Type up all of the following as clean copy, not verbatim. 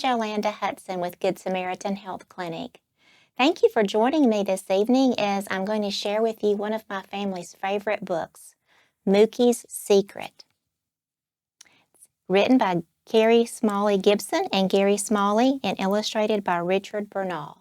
Jolanda Hutson with Good Samaritan Health Clinic. Thank you for joining me this evening as I'm going to share with you one of my family's favorite books, Mooki's Secret. Written by Carrie Smalley Gibson and Gary Smalley and illustrated by Richard Bernal.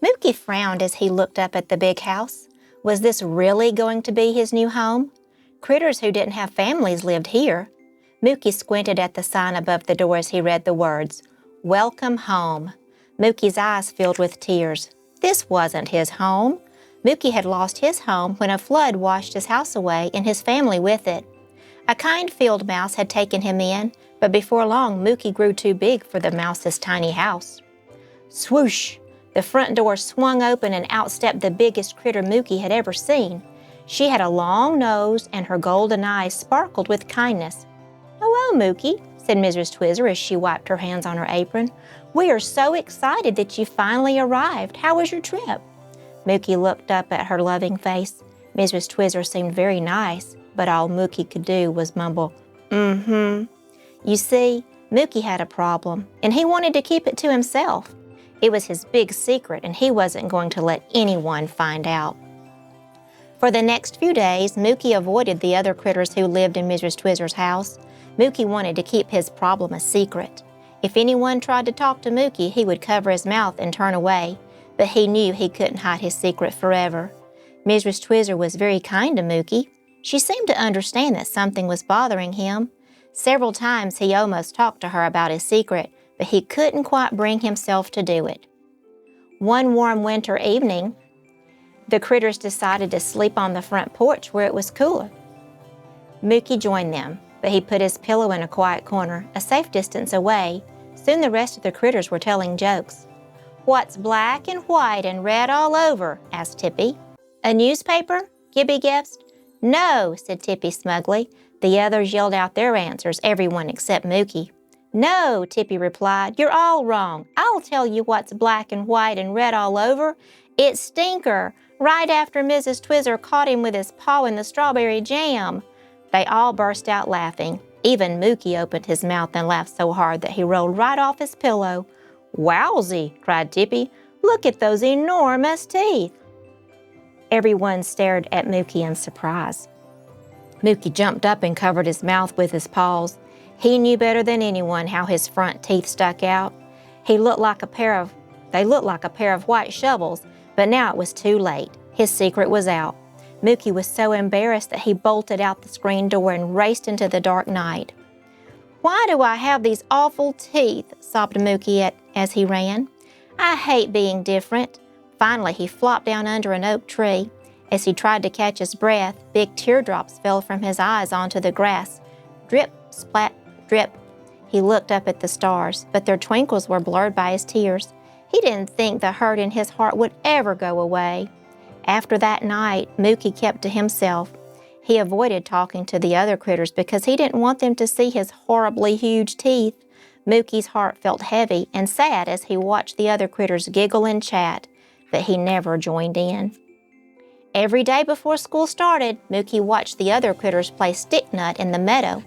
Mooki frowned as he looked up at the big house. Was this really going to be his new home? Critters who didn't have families lived here. Mooki squinted at the sign above the door as he read the words, "Welcome home." Mooki's eyes filled with tears. This wasn't his home. Mooki had lost his home when a flood washed his house away and his family with it. A kind field mouse had taken him in, but before long Mooki grew too big for the mouse's tiny house. Swoosh! The front door swung open and out stepped the biggest critter Mooki had ever seen. She had a long nose and her golden eyes sparkled with kindness. "Hello, Mooki," said Mrs. Twizzler as she wiped her hands on her apron. "We are so excited that you finally arrived. How was your trip?" Mooki looked up at her loving face. Mrs. Twizzler seemed very nice, but all Mooki could do was mumble, "Mm-hmm." You see, Mooki had a problem, and he wanted to keep it to himself. It was his big secret, and he wasn't going to let anyone find out. For the next few days, Mooki avoided the other critters who lived in Mrs. Twizzler's house. Mooki wanted to keep his problem a secret. If anyone tried to talk to Mooki, he would cover his mouth and turn away, but he knew he couldn't hide his secret forever. Mrs. Twizzler was very kind to Mooki. She seemed to understand that something was bothering him. Several times he almost talked to her about his secret, but he couldn't quite bring himself to do it. One warm winter evening, the critters decided to sleep on the front porch where it was cooler. Mooki joined them, but he put his pillow in a quiet corner, a safe distance away. Soon the rest of the critters were telling jokes. "What's black and white and red all over?" asked Tippy. "A newspaper?" Gibby guessed. "No," said Tippy smugly. The others yelled out their answers, everyone except Mooki. "No," Tippy replied, "you're all wrong. I'll tell you what's black and white and red all over. It's Stinker, right after Mrs. Twizzler caught him with his paw in the strawberry jam." They all burst out laughing. Even Mooki opened his mouth and laughed so hard that he rolled right off his pillow. "Wowsy!" cried Tippy. "Look at those enormous teeth!" Everyone stared at Mooki in surprise. Mooki jumped up and covered his mouth with his paws. He knew better than anyone how his front teeth stuck out. They looked like a pair of white shovels, but now it was too late. His secret was out. Mooki was so embarrassed that he bolted out the screen door and raced into the dark night. "Why do I have these awful teeth?" sobbed Mooki as he ran. "I hate being different." Finally, he flopped down under an oak tree. As he tried to catch his breath, big teardrops fell from his eyes onto the grass. Drip, splat, drip. He looked up at the stars, but their twinkles were blurred by his tears. He didn't think the hurt in his heart would ever go away. After that night, Mooki kept to himself. He avoided talking to the other critters because he didn't want them to see his horribly huge teeth. Mooki's heart felt heavy and sad as he watched the other critters giggle and chat, but he never joined in. Every day before school started, Mooki watched the other critters play stick nut in the meadow.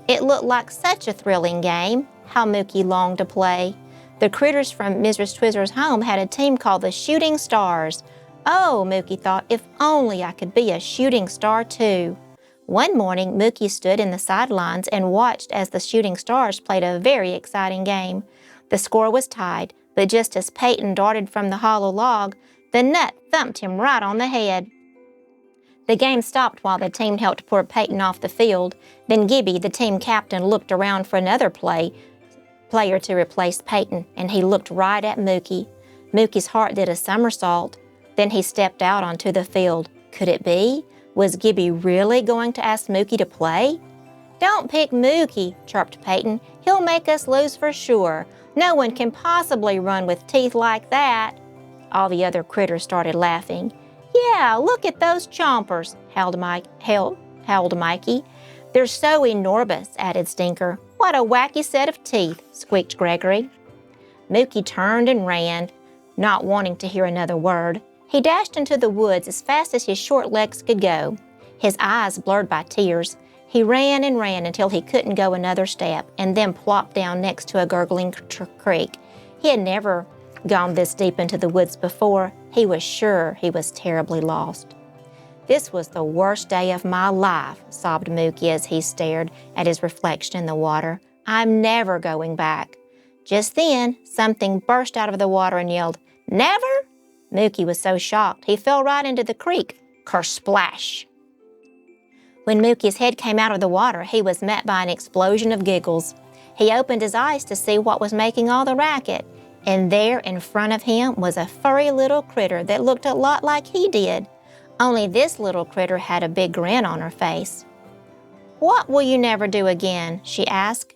It looked like such a thrilling game. How Mooki longed to play. The critters from Mrs. Twizzler's home had a team called the Shooting Stars. Oh, Mooki thought, if only I could be a shooting star too. One morning, Mooki stood in the sidelines and watched as the Shooting Stars played a very exciting game. The score was tied, but just as Peyton darted from the hollow log, the nut thumped him right on the head. The game stopped while the team helped pour Peyton off the field. Then Gibby, the team captain, looked around for another player to replace Peyton, and he looked right at Mooki. Mooki's heart did a somersault. Then he stepped out onto the field. Could it be? Was Gibby really going to ask Mooki to play? "Don't pick Mooki," chirped Peyton. "He'll make us lose for sure. No one can possibly run with teeth like that." All the other critters started laughing. "Yeah, look at those chompers," howled Mikey. "They're so enormous," added Stinker. "What a wacky set of teeth," squeaked Gregory. Mooki turned and ran, not wanting to hear another word. He dashed into the woods as fast as his short legs could go. His eyes blurred by tears. He ran and ran until he couldn't go another step and then plopped down next to a gurgling creek. He had never gone this deep into the woods before. He was sure he was terribly lost. "This was the worst day of my life," sobbed Mooki as he stared at his reflection in the water. "I'm never going back." Just then, something burst out of the water and yelled, "Never?" Mooki was so shocked he fell right into the creek. Kersplash! When Mooki's head came out of the water, he was met by an explosion of giggles. He opened his eyes to see what was making all the racket, and there in front of him was a furry little critter that looked a lot like he did. Only this little critter had a big grin on her face. "What will you never do again?" she asked.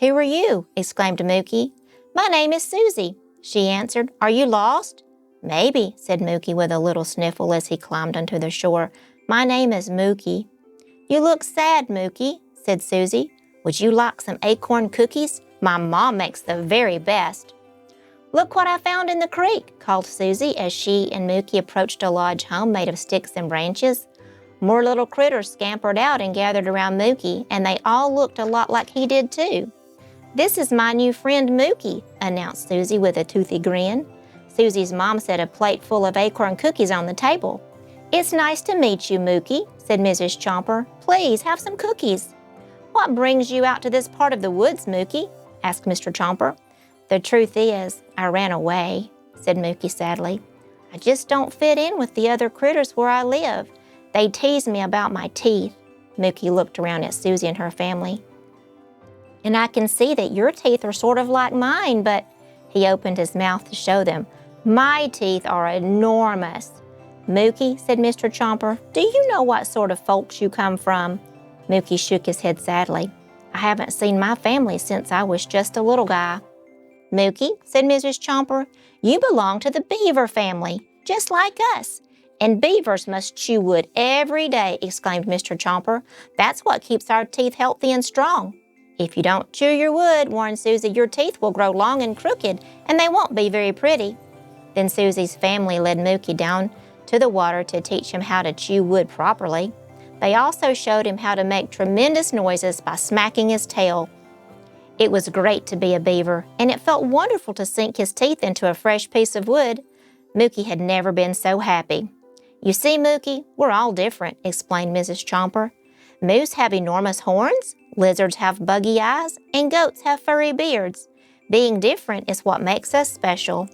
"Who are you?" exclaimed Mooki. "My name is Susie," she answered. "Are you lost?" "Maybe," said Mooki with a little sniffle as he climbed onto the shore. "My name is Mooki." "You look sad, Mooki," said Susie. "Would you like some acorn cookies? My mom makes the very best." "Look what I found in the creek," called Susie as she and Mooki approached a lodge home made of sticks and branches. More little critters scampered out and gathered around Mooki, and they all looked a lot like he did too. "This is my new friend Mooki," announced Susie with a toothy grin. Susie's mom set a plate full of acorn cookies on the table. "It's nice to meet you, Mooki," said Mrs. Chomper. "Please have some cookies." "What brings you out to this part of the woods, Mooki?" asked Mr. Chomper. "The truth is, I ran away," said Mooki sadly. "I just don't fit in with the other critters where I live. They tease me about my teeth." Mooki looked around at Susie and her family. "And I can see that your teeth are sort of like mine, but—" He opened his mouth to show them. "My teeth are enormous." "Mooki," said Mr. Chomper, "do you know what sort of folks you come from?" Mooki shook his head sadly. "I haven't seen my family since I was just a little guy." "Mooki," said Mrs. Chomper, "you belong to the beaver family, just like us." "And beavers must chew wood every day," exclaimed Mr. Chomper. "That's what keeps our teeth healthy and strong." "If you don't chew your wood," warned Susie, "your teeth will grow long and crooked, and they won't be very pretty." Then Susie's family led Mooki down to the water to teach him how to chew wood properly. They also showed him how to make tremendous noises by smacking his tail. It was great to be a beaver, and it felt wonderful to sink his teeth into a fresh piece of wood. Mooki had never been so happy. "You see, Mooki, we're all different," explained Mrs. Chomper. "Moose have enormous horns, lizards have buggy eyes, and goats have furry beards. Being different is what makes us special."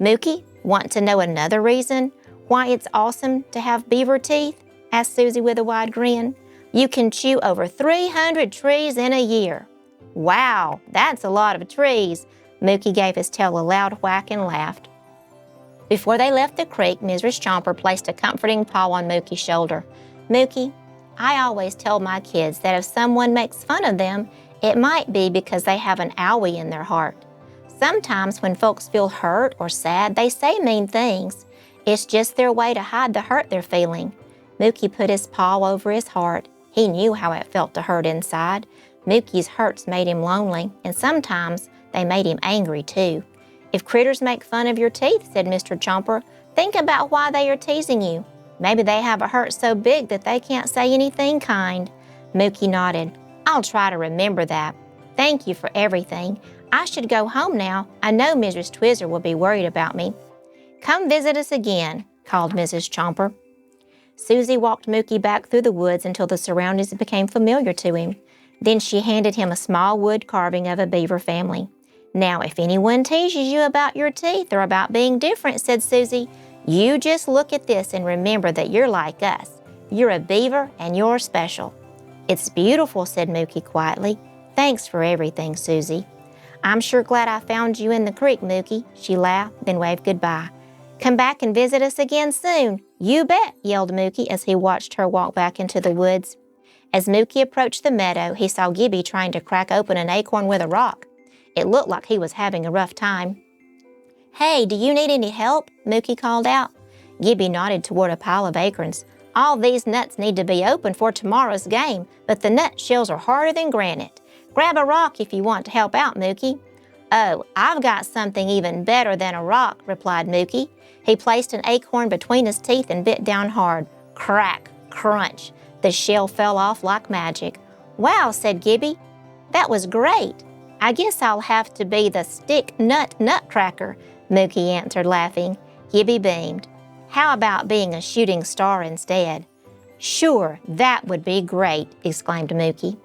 "Mooki, want to know another reason why it's awesome to have beaver teeth?" asked Susie with a wide grin. "You can chew over 300 trees in a year." "Wow, that's a lot of trees." Mooki gave his tail a loud whack and laughed. Before they left the creek, Mrs. Chomper placed a comforting paw on Mooki's shoulder. "Mooki, I always tell my kids that if someone makes fun of them, it might be because they have an owie in their heart. Sometimes when folks feel hurt or sad, they say mean things. It's just their way to hide the hurt they're feeling." Mooki put his paw over his heart. He knew how it felt to hurt inside. Mooki's hurts made him lonely, and sometimes they made him angry too. "If critters make fun of your teeth," said Mr. Chomper, "think about why they are teasing you. Maybe they have a hurt so big that they can't say anything kind." Mooki nodded. "I'll try to remember that. Thank you for everything. I should go home now. I know Mrs. Twizzler will be worried about me." "Come visit us again," called Mrs. Chomper. Susie walked Mooki back through the woods until the surroundings became familiar to him. Then she handed him a small wood carving of a beaver family. "Now, if anyone teases you about your teeth or about being different," said Susie, "you just look at this and remember that you're like us. You're a beaver and you're special." "It's beautiful," said Mooki quietly. "Thanks for everything, Susie." "I'm sure glad I found you in the creek, Mooki," she laughed, then waved goodbye. "Come back and visit us again soon." "You bet," yelled Mooki as he watched her walk back into the woods. As Mooki approached the meadow, he saw Gibby trying to crack open an acorn with a rock. It looked like he was having a rough time. "Hey, do you need any help?" Mooki called out. Gibby nodded toward a pile of acorns. "All these nuts need to be opened for tomorrow's game, but the nut shells are harder than granite. Grab a rock if you want to help out, Mooki." "Oh, I've got something even better than a rock," replied Mooki. He placed an acorn between his teeth and bit down hard. Crack, crunch. The shell fell off like magic. "Wow," said Gibby. "That was great. I guess I'll have to be the stick nut nutcracker," Mooki answered, laughing. Gibby beamed. "How about being a shooting star instead?" "Sure, that would be great," exclaimed Mooki.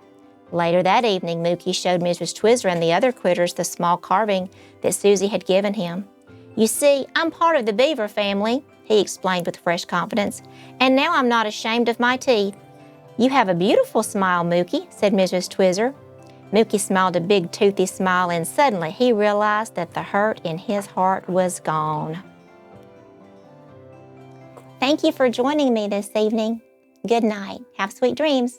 Later that evening, Mooki showed Mrs. Twizzler and the other critters the small carving that Susie had given him. "You see, I'm part of the beaver family," he explained with fresh confidence, "and now I'm not ashamed of my teeth." "You have a beautiful smile, Mooki," said Mrs. Twizzler. Mooki smiled a big toothy smile, and suddenly he realized that the hurt in his heart was gone. Thank you for joining me this evening. Good night. Have sweet dreams.